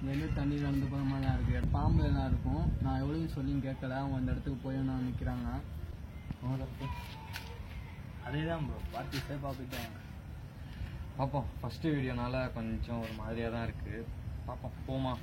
வெளியே தண்ணி கலந்து போகிற மாதிரி தான் இருக்குது. பாம்பு எல்லாம் இருக்கும். நான் எவ்வளோ சொல்லியும் கேட்கல. அவங்க அந்த இடத்துக்கு போய் நான் நிற்கிறாங்க. அதே தான் ப்ரோ, பார்த்து சேஃபாக போயிட்டு வாங்க. பார்ப்போம். ஃபஸ்ட்டு வீடியோனால கொஞ்சம் ஒரு மாதிரியாக தான் இருக்குது. பார்ப்போம், போமா.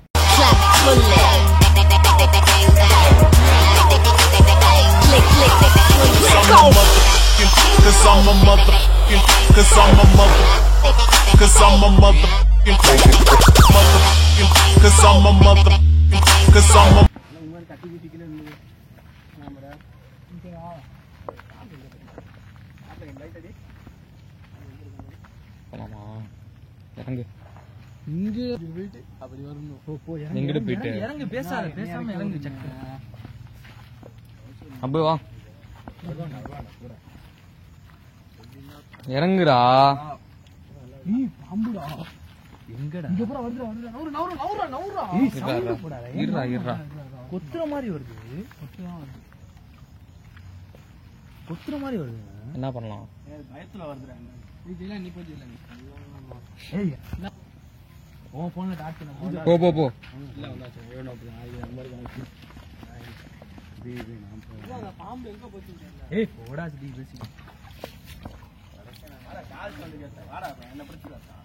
இறங்கு இங்கே போயிட்டு அப்படி வரணும். எங்கிட்ட போயிட்டு இறங்கு, பேசாம இறங்கு. சக்கு அப்படி வா, இறங்குடா. பாம்புடா எங்கடா? இங்க போறா, வருதுடா. நவுறா. இருடா. கொத்துற மாதிரி வருது. கொத்துற மாதிரி வருது. என்ன பண்ணலாம்? பயத்துல வருதுடா. நீ போய் இல்ல. ஏய் ஓ போன்ல டாட் பண்ணு. போ. இல்ல வந்தாச்சு. எவ்வளவு நம்பர் கனெக்ட். பாம்பு எங்க போச்சுன்னு தெரியல. ஏய் போடா டி பேசி. வாடா கால் வந்து கேட்ட. வாடா என்ன பிரச்சனை இருக்கா?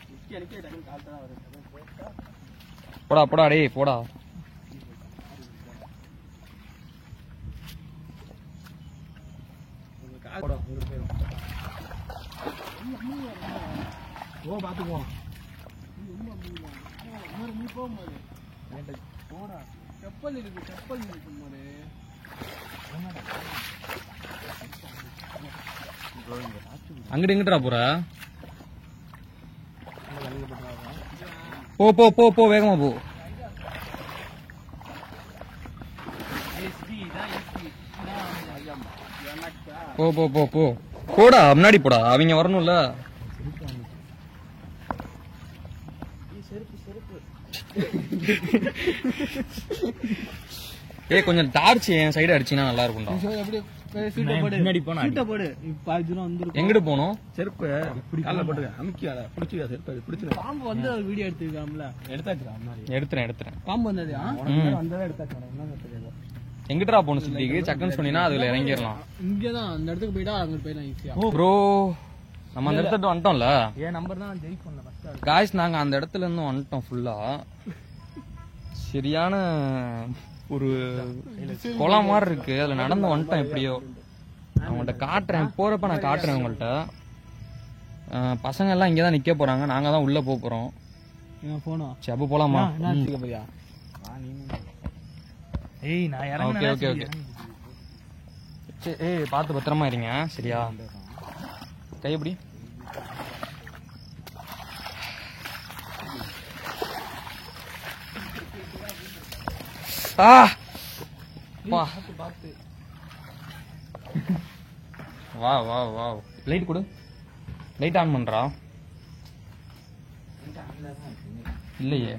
நிக்க டக்கு கால் தான் வருது. போடா டேய் போடா. ஓ பாத்துக்கோ. நீ போகும்போது போடா. செப்பல் இருக்கு மாதிரி. அங்கிட்டு எங்கிட்டா போற? போ வேகமா போ. போ போடா, முன்னாடி போடா. அவங்க வரணும்ல. ஏய் கொஞ்சம் டார்ச் என் சைடு அடிச்சினா நல்லா இருக்கும்டா. எங்கிட்டு போகணும்? செருப்பு கால்ல போட்டு அமுக்கியால பிடிச்சியா? செருப்பு பிடிச்சிரு. பாம்பு வந்து ஒரு வீடியோ எடுத்துக்காமல எடுத்துறேன். பாம்பு வந்தது வந்ததா எடுத்தாச்சு. எங்கிட்டா போகணும் சித்திக்கு? சக்குன்னு சொன்னீங்கன்னா அதுல இறங்கிடலாம். இங்கதான் அந்த இடத்துக்கு போயிட்டா அங்கிட்டு போயிடலாம் ஈஸியா. ப்ரோ நம்ம அந்த இடத்துல வந்துட்டோம்ல. என் நம்பர் தான் ஜெயிக்கணும். காய்ஸ் நாங்க அந்த இடத்துல இருந்து வந்துட்டோம். ஃபுல்லா சரியான ஒரு குளம் மாதிரி இருக்கு. அதுல நடந்து வந்துட்டோம். எப்படியோ அவங்கள்ட்ட காட்டுறேன். போறப்ப நான் காட்டுறேன் உங்கள்ட்ட. பசங்க எல்லாம் இங்கதான் நிக்க போறாங்க. நாங்க தான் உள்ள போறோம். சரி அப்ப போலாமா? ஓகே. ஏய் பார்த்து பத்திரமா இருங்க சரியா? கை எப்படி? வா லைட் கொடு. லைட் ஆன் பண்றா. இல்லையே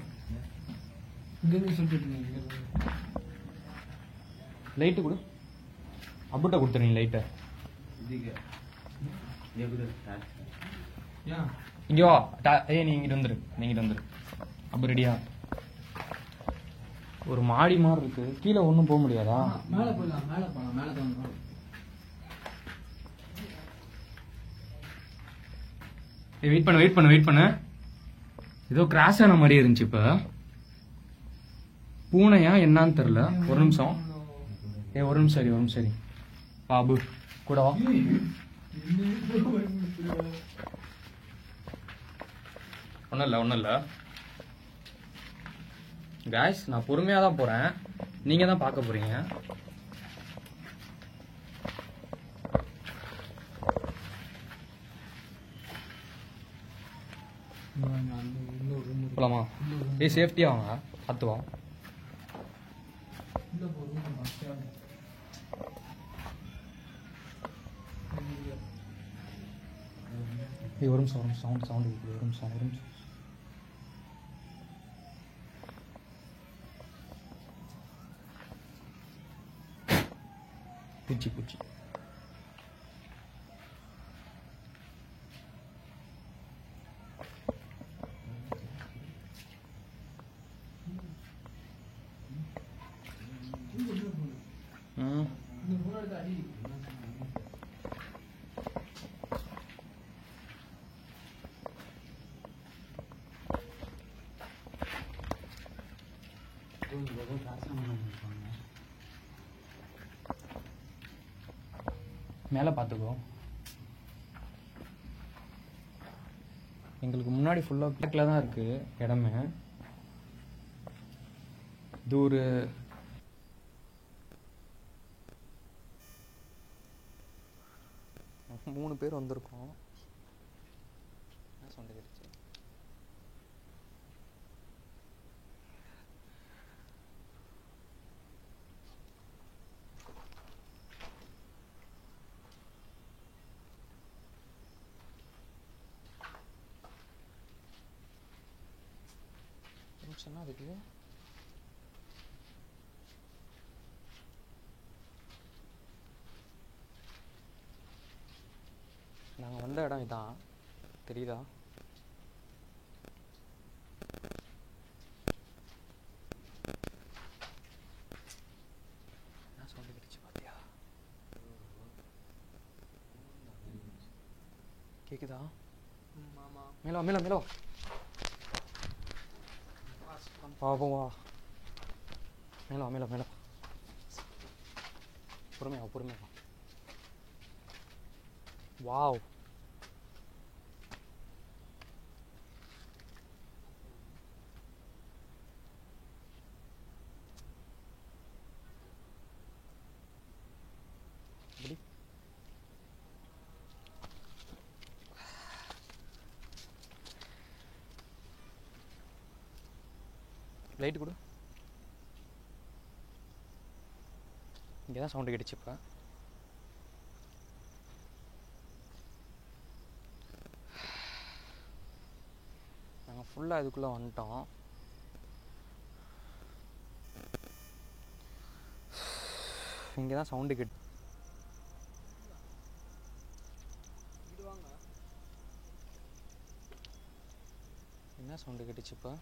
லைட்டு கொடு. அப்புட்ட கொடுத்துறீங்க லைட்டை. இங்க வா. ஏய் நீ இங்கிட்டு வந்துரு. அப்ப ரெடியா? ஒரு மாடி மாதிரி இருக்கு. கீழே ஒண்ணும் போக முடியாதா? மேல போலாம். வெயிட் பண்ணு. ஏதோ கிராஷ் ஆன மாதிரி இருந்துச்சு. இப்ப பூனையா என்னன்னு தெரியல. ஒரு நிமிஷம். ஒரு நிமிஷம் சரி. பாபு கூட வா. ஒன்னும் இல்ல காய்ஸ், நான் பொறுமையா தான் போறேன். நீங்க தான் பார்க்க போறீங்க. போலாமா? ஏய் சேஃப்டியா வாங்க. பார்த்து வா. ஒரு நிமிஷம் சவுண்ட் ஒரு நிமிஷம். பூச்சி மேலே பார்த்துக்கோ. எங்களுக்கு முன்னாடி ஃபுல்லாக பிளாக்ல தான் இருக்கு இடமே. இது ஒரு மூணு பேர் வந்திருக்கோம். என்ன சவுண்ட் கேட்டுச்சு? சொன்னா அதுக்கு நாங்கள் வந்த இடம் இதான், தெரியுதா? என்ன சவுண்ட் கிடைச்சு பார்த்தியா? கேக்குதா? மேலோ மேலோ மேலோ வா வா வா மேலோ மேலோ மேலோ பொறுமையா பொறுமையா. வாவ், எப்படி லைட் கொடு. இங்கே தான் சவுண்டு கேட்டுச்சு. இப்போ நாங்கள் ஃபுல்லாக இதுக்குள்ளே வந்துட்டோம். இங்கே தான் சவுண்டு கேட்டு. என்ன சவுண்டு கேட்டுச்சு இப்போ?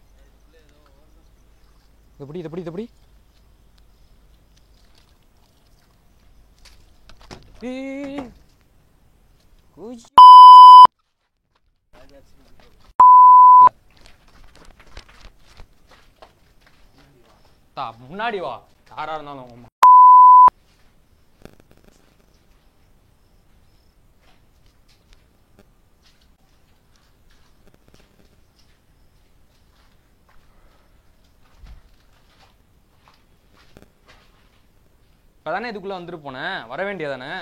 எப்படி இது எப்படி இது எப்படி? முன்னாடி வா, யாரா இருந்தாலும். இப்பதானே இதுக்குள்ள வந்துட்டு போனேன், வர வேண்டியதானே?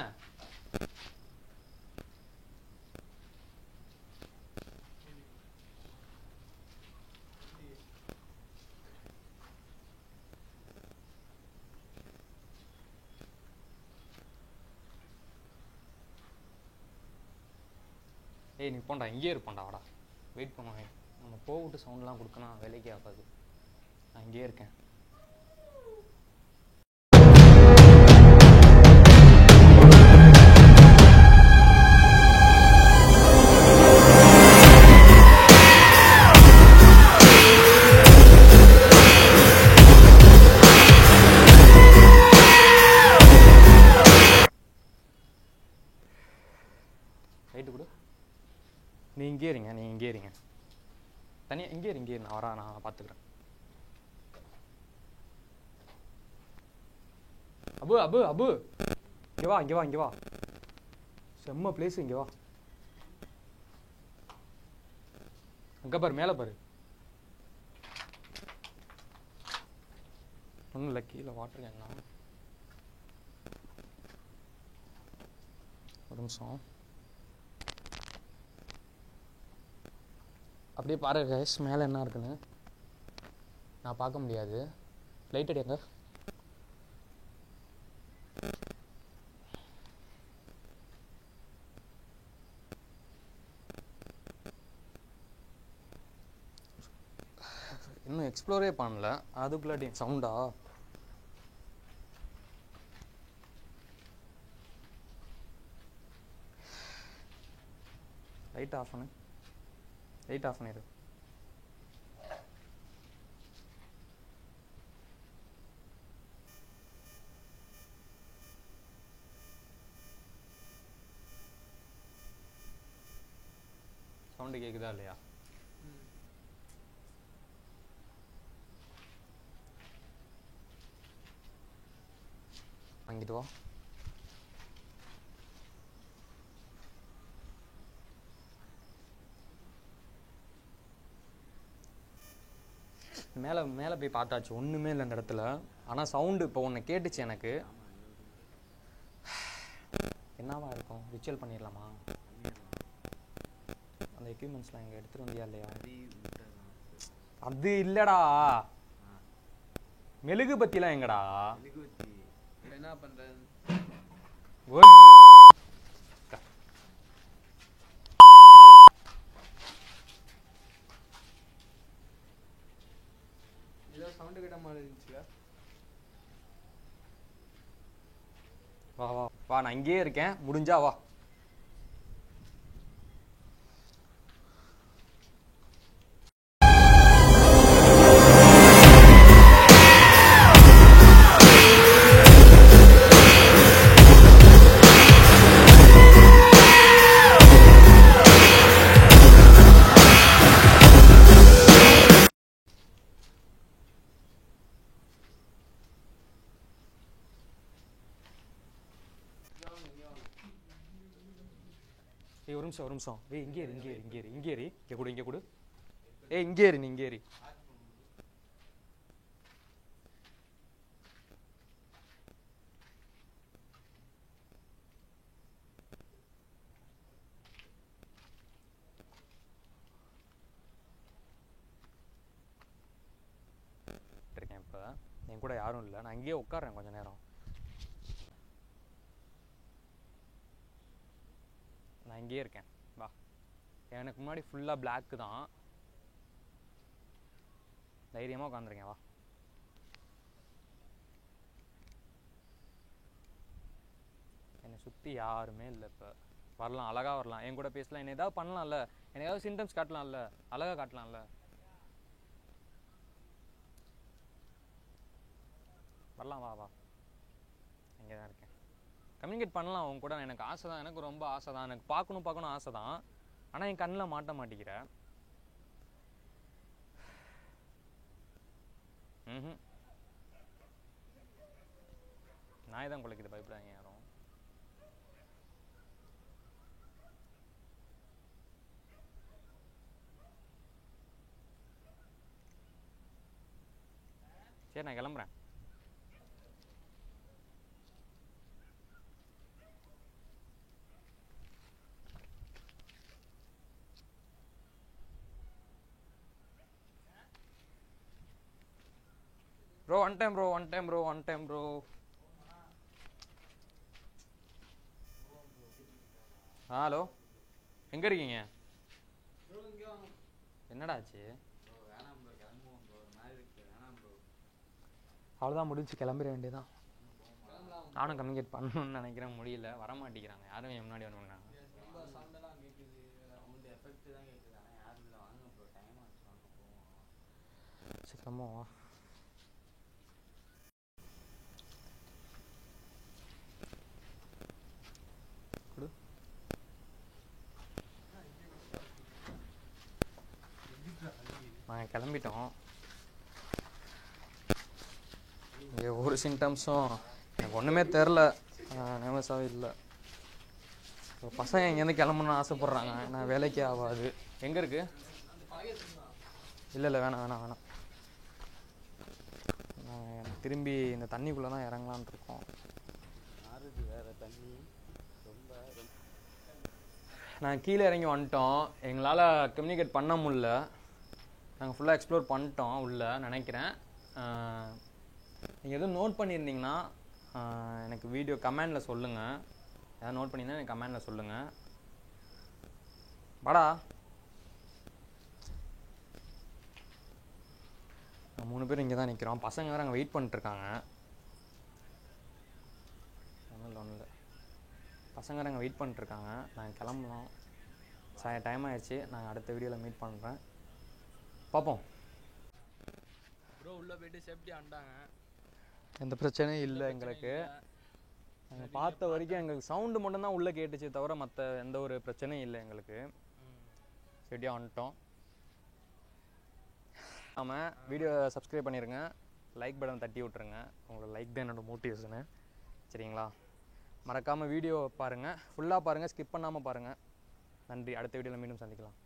ஏய் நீ போண்டா, இங்கேயே இருப்போண்டா, வாடா. வெயிட் பண்ணுவேன். நம்ம போவிட்டு சவுண்ட்லாம் கொடுக்கணும், வேலைக்கே ஆகாது. நான் இங்கேயே இருக்கேன். ரைட்டு கொடு. நீ இங்கே இருங்க, நீ இங்கே இருங்க, தனியாக இங்கே இருங்க. நான் வரேன், நான் பார்த்துக்கிறேன். அபு அபு அபு, இங்கே வா இங்கே வா இங்கே வா. செம்ம பிளேஸ், இங்கே வா. அங்கே பாரு, மேலே பாரு. ஒன்றும் இல்லை, கீழே வாட்டர் கேன். ஒரு நிமிஷம் அப்படியே பாருங்க கைஸ், மேலே என்ன இருக்குன்னு நான் பார்க்க முடியாது. லைட் அடியாங்க. இன்னும் எக்ஸ்ப்ளோரே பண்ணல, அதுக்குள்ளாட்டி சவுண்டா? லைட் ஆஃப் பண்ணு, லைட் ஆஃப் பண்ணிடு. சவுண்டு கேக்குதா இல்லையா? வாங்கிட்டு வா. மேலே மேலே போய் பார்த்தாச்சு, ஒன்றுமே இல்லை அந்த இடத்துல. ஆனால் சவுண்டு இப்போ ஒன்று கேட்டுச்சு எனக்கு. என்னவா இருக்கும்? ரிச்சுவல் பண்ணிடலாமா? அந்த எக்யூப்மெண்ட்ஸ்லாம் எங்கே எடுத்துகிட்டு வந்தியா இல்லையா? அது இல்லைடா, மெழுகு பத்திலாம் எங்கடா? என்ன பண்றது? ஏதோ சவுண்டு கிட்ட மாதிரி இருந்துச்சுல. வா வா வா, நான் இங்கேயே இருக்கேன், முடிஞ்சா வா. ஏய் ஒரு நிமிஷம். ஏய் இங்கே கொடு, இங்கே கொடு. ஏய் இங்கே நீ இங்கே இருக்கேன். இப்போ என் கூட யாரும் இல்லை, நான் இங்கேயே உட்காடுறேன் கொஞ்ச நேரம். நான் இங்கேயே இருக்கேன், வா. எனக்கு முன்னாடி ஃபுல்லாக பிளாக்கு தான், தைரியமாக உட்காந்துருக்கேன், வா. என்னை சுற்றி யாருமே இல்லை. இப்போ வரலாம், அழகாக வரலாம், என் கூட பேசலாம், என்ன ஏதாவது பண்ணலாம்ல, எனக்கு ஏதாவது சிம்டம்ஸ் காட்டலாம்ல, அழகாக காட்டலாம்ல. வரலாம், வா வா. இங்கே தான் இருக்கேன், கம்யூனிகேட் பண்ணலாம் அவங்க கூட. எனக்கு ஆசை தான், எனக்கு ரொம்ப ஆசை தான், எனக்கு பார்க்கணும் ஆசை தான். ஆனால் என் கண்ணில் மாட்ட மாட்டேங்கிறேன். நாய் தான் குலைக்குது, பயப்படாதீங்க யாரும். சரி நான் கிளம்புறேன். Bro one time bro. Hello, எங்கே இருக்கீங்க? என்னடா ஆச்சு? அவ்வளோதான், முடிஞ்சு கிளம்பிட வேண்டியதான். நானும் கம்யூனிகேட் பண்ணணும்னு நினைக்கிறேன், முடியல, வர மாட்டேங்கிறாங்க யாரும். என் முன்னாடி வந்துட்டாங்க. சீக்கிரமா வா. நாங்கள் கிளம்பிட்டோம். இங்கே ஒரு சிம்டம்ஸும் எனக்கு ஒன்றுமே தெரில, நர்வஸாகவே இல்லை. பசங்க இங்கேருந்து கிளம்பணுன்னு ஆசைப்பட்றாங்க, நான் வேலைக்கே ஆகாது. எங்கே இருக்கு? இல்லை வேணாம். நான் திரும்பி இந்த தண்ணிக்குள்ளே தான் இறங்கலான் இருக்கோம். நான் கீழே இறங்கி வந்துட்டோம், எங்களால் கம்யூனிகேட் பண்ண முடியல. நாங்கள் ஃபுல்லாக எக்ஸ்ப்ளோர் பண்ணிட்டோம் உள்ள நினைக்கிறேன். நீங்கள் எதுவும் நோட் பண்ணியிருந்தீங்கன்னா எனக்கு வீடியோ கமெண்டில் சொல்லுங்கள். எதாவது நோட் பண்ணியிருந்தா எனக்கு கமெண்டில் சொல்லுங்கள். வாடா. 3 பேர் இங்கே தான் நிற்கிறோம். பசங்க வேறு அங்கே வெயிட் பண்ணிட்டுருக்காங்க. ஒன்றும் இல்லை, பசங்க வேறு அங்கே வெயிட் பண்ணிட்டுருக்காங்க. நாங்கள் கிளம்பலாம், டைம் ஆயிடுச்சு. நாங்கள் அடுத்த வீடியோவில் மீட் பண்ணுறேன், பார்ப்போம். ப்ரோ உள்ளே போயிட்டு சேஃப்டி ஆண்டாங்க, எந்த பிரச்சனையும் இல்லை எங்களுக்கு. நாங்கள் பார்த்த வரைக்கும் எங்களுக்கு சவுண்டு மட்டும்தான் உள்ளே கேட்டுச்சு தவிர மற்ற எந்த ஒரு பிரச்சனையும் இல்லை எங்களுக்கு. சரியாக வந்துட்டோம். ஆமாம், வீடியோ சப்ஸ்கிரைப் பண்ணிடுங்க, லைக் பட்டன் தட்டி விட்ருங்க. உங்களோட லைக் தான் என்னோடய மோட்டிவேஷனு, சரிங்களா? மறக்காமல் வீடியோ பாருங்கள், ஃபுல்லாக பாருங்கள், ஸ்கிப் பண்ணாமல் பாருங்கள். நன்றி. அடுத்த வீடியோவில் மீண்டும் சந்திக்கலாம்.